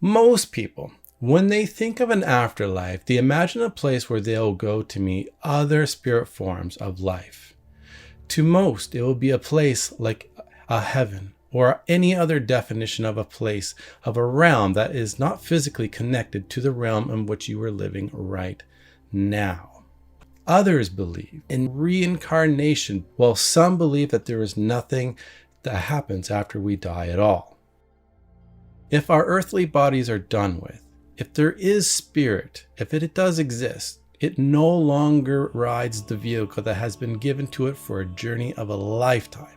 Most people, when they think of an afterlife, they imagine a place where they'll go to meet other spirit forms of life. To most, it will be a place like a heaven or any other definition of a place of a realm that is not physically connected to the realm in which you are living right now. Others believe in reincarnation, while some believe that there is nothing that happens after we die at all. If our earthly bodies are done with, if there is spirit, if it does exist, it no longer rides the vehicle that has been given to it for a journey of a lifetime,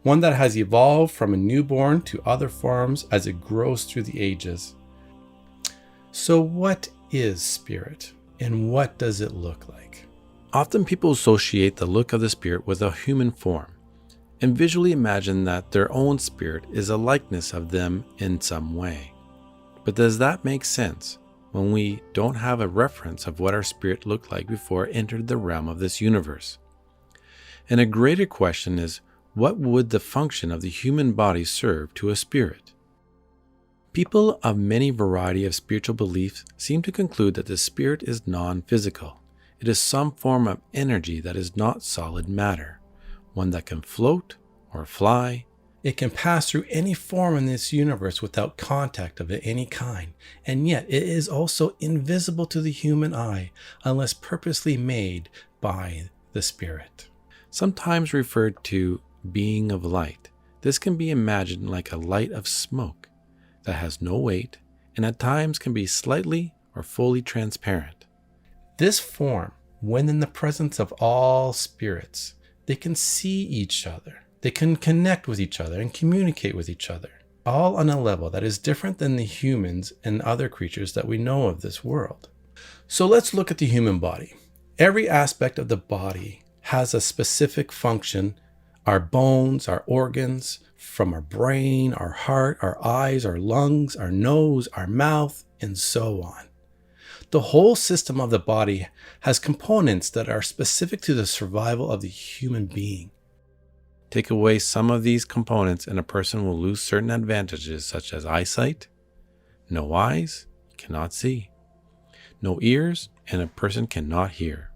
one that has evolved from a newborn to other forms as it grows through the ages. So what is spirit, and what does it look like? Often people associate the look of the spirit with a human form, and visually imagine that their own spirit is a likeness of them in some way. But does that make sense when we don't have a reference of what our spirit looked like before it entered the realm of this universe? And a greater question is, what would the function of the human body serve to a spirit? People of many variety of spiritual beliefs seem to conclude that the spirit is non-physical. It is some form of energy that is not solid matter, one that can float or fly. It can pass through any form in this universe without contact of any kind, and yet it is also invisible to the human eye unless purposely made by the spirit. Sometimes referred to being of light, this can be imagined like a light of smoke that has no weight and at times can be slightly or fully transparent. This form, when in the presence of all spirits, they can see each other. They can connect with each other and communicate with each other, all on a level that is different than the humans and other creatures that we know of this world. So let's look at the human body. Every aspect of the body has a specific function. Our bones, our organs, from our brain, our heart, our eyes, our lungs, our nose, our mouth, and so on. The whole system of the body has components that are specific to the survival of the human being. Take away some of these components and a person will lose certain advantages such as eyesight. No eyes, cannot see. No ears, and a person cannot hear.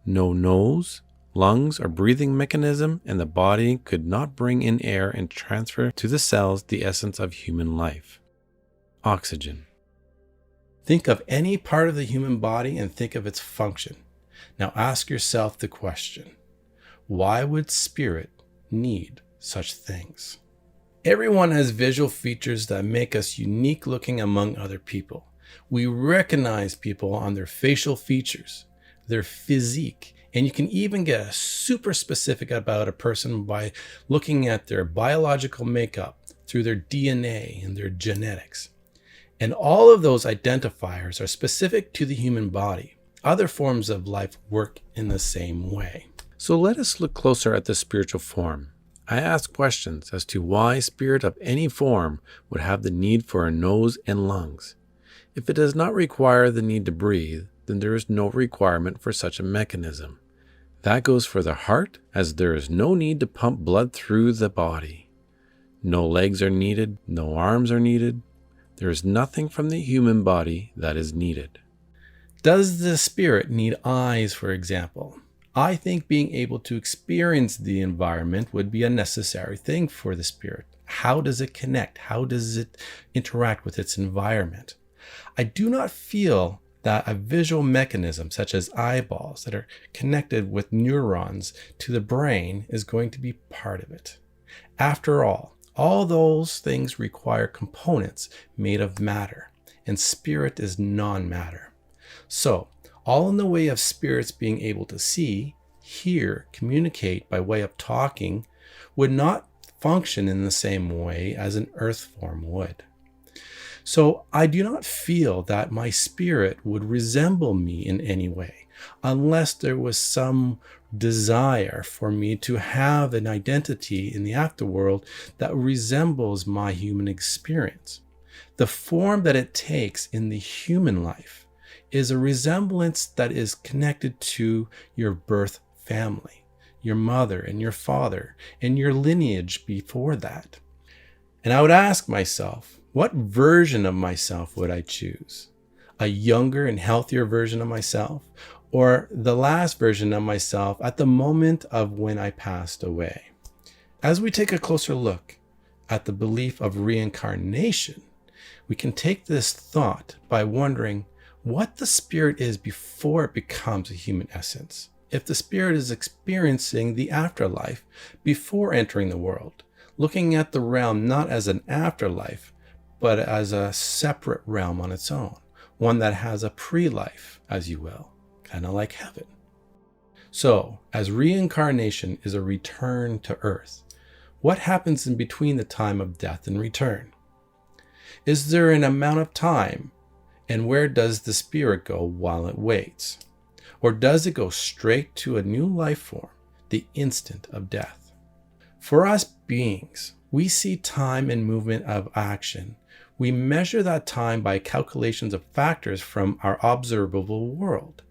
No nose, lungs, or breathing mechanism, and the body could not bring in air and transfer to the cells the essence of human life. Oxygen. Think of any part of the human body and think of its function. Now ask yourself the question, why would spirit need such things? Everyone has visual features that make us unique looking among other people. We recognize people on their facial features, their physique, and you can even get super specific about a person by looking at their biological makeup through their DNA and their genetics. And all of those identifiers are specific to the human body. Other forms of life work in the same way. So let us look closer at the spiritual form. I ask questions as to why spirit of any form would have the need for a nose and lungs. If it does not require the need to breathe, then there is no requirement for such a mechanism. That goes for the heart, as there is no need to pump blood through the body. No legs are needed, no arms are needed. There is nothing from the human body that is needed. Does the spirit need eyes, for example? I think being able to experience the environment would be a necessary thing for the spirit. How does it connect? How does it interact with its environment? I do not feel that a visual mechanism such as eyeballs that are connected with neurons to the brain is going to be part of it. After all those things require components made of matter, and spirit is non-matter. So, all in the way of spirits being able to see, hear, communicate by way of talking would not function in the same way as an earth form would. So I do not feel that my spirit would resemble me in any way, unless there was some desire for me to have an identity in the afterworld that resembles my human experience. The form that it takes in the human life is a resemblance that is connected to your birth family, your mother and your father, and your lineage before that. And I would ask myself, What version of myself would I choose? A younger and healthier version of myself, or the last version of myself at the moment of when I passed away? As we take a closer look at the belief of reincarnation, we can take this thought by wondering what the spirit is before it becomes a human essence. If the spirit is experiencing the afterlife before entering the world, looking at the realm not as an afterlife, but as a separate realm on its own, one that has a pre-life, as you will, kind of like heaven. So, as reincarnation is a return to earth, what happens in between the time of death and return? Is there an amount of time, and where does the spirit go while it waits? Or does it go straight to a new life form the instant of death? For us beings, we see time and movement of action. We measure that time by calculations of factors from our observable world.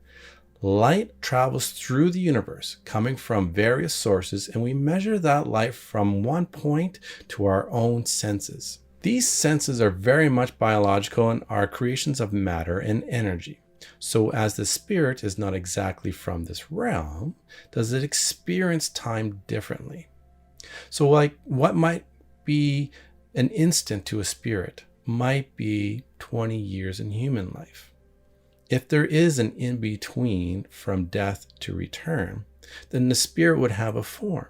Light travels through the universe, coming from various sources, and we measure that light from one point to our own senses. These senses are very much biological and are creations of matter and energy. So as the spirit is not exactly from this realm, does it experience time differently? So like what might be an instant to a spirit might be 20 years in human life. If there is an in-between from death to return, then the spirit would have a form.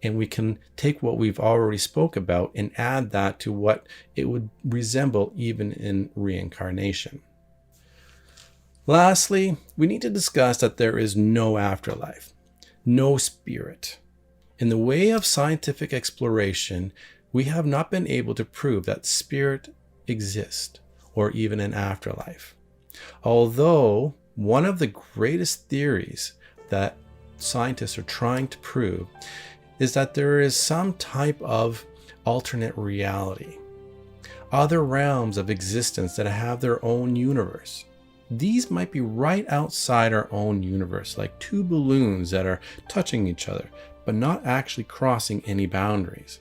And we can take what we've already spoke about and add that to what it would resemble even in reincarnation. Lastly, we need to discuss that there is no afterlife, no spirit. In the way of scientific exploration, we have not been able to prove that spirit exists or even an afterlife. Although one of the greatest theories that scientists are trying to prove is that there is some type of alternate reality, other realms of existence that have their own universe. These might be right outside our own universe, like two balloons that are touching each other, but not actually crossing any boundaries.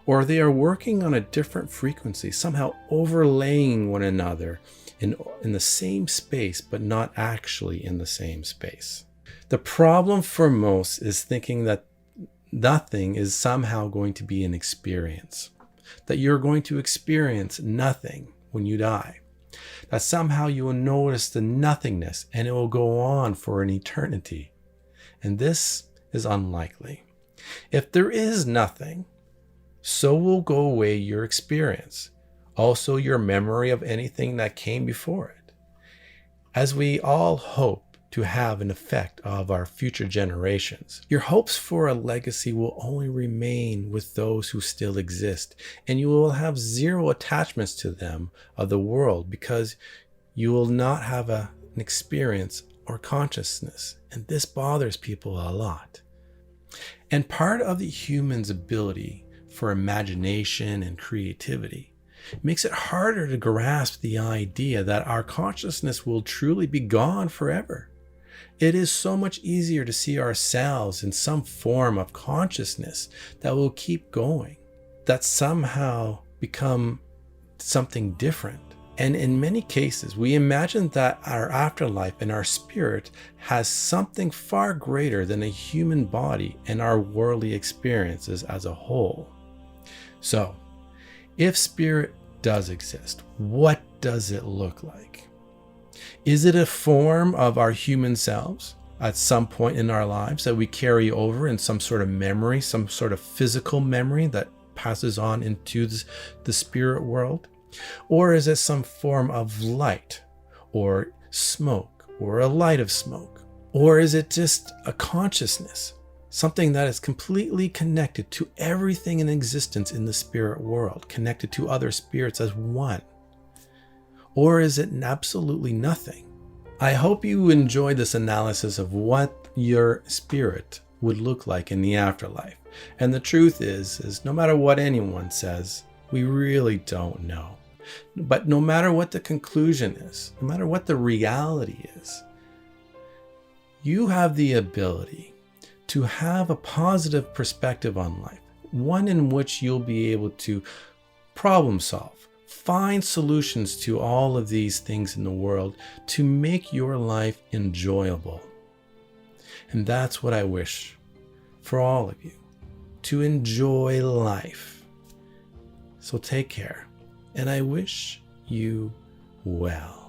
Or they are working on a different frequency, somehow overlaying one another in the same space, but not actually in the same space. The problem for most is thinking that nothing is somehow going to be an experience, that you're going to experience nothing when you die, that somehow you will notice the nothingness and it will go on for an eternity. And this is unlikely. If there is nothing, so will go away your experience, also your memory of anything that came before it. As we all hope to have an effect of our future generations, your hopes for a legacy will only remain with those who still exist, and you will have zero attachments to them of the world because you will not have an experience or consciousness, and this bothers people a lot. And part of the human's ability for imagination and creativity makes it harder to grasp the idea that our consciousness will truly be gone forever. It is so much easier to see ourselves in some form of consciousness that will keep going, that somehow become something different. And in many cases, we imagine that our afterlife and our spirit has something far greater than a human body and our worldly experiences as a whole. So, if spirit does exist, what does it look like? Is it a form of our human selves at some point in our lives that we carry over in some sort of memory, some sort of physical memory that passes on into the spirit world? Or is it some form of light or smoke or a light of smoke? Or is it just a consciousness, something that is completely connected to everything in existence in the spirit world, connected to other spirits as one? Or is it absolutely nothing? I hope you enjoyed this analysis of what your spirit would look like in the afterlife. And the truth is no matter what anyone says, we really don't know. But no matter what the conclusion is, no matter what the reality is, you have the ability to have a positive perspective on life, one in which you'll be able to problem solve, Find solutions to all of these things in the world to make your life enjoyable. And that's what I wish for all of you, to enjoy life. So take care, and I wish you well.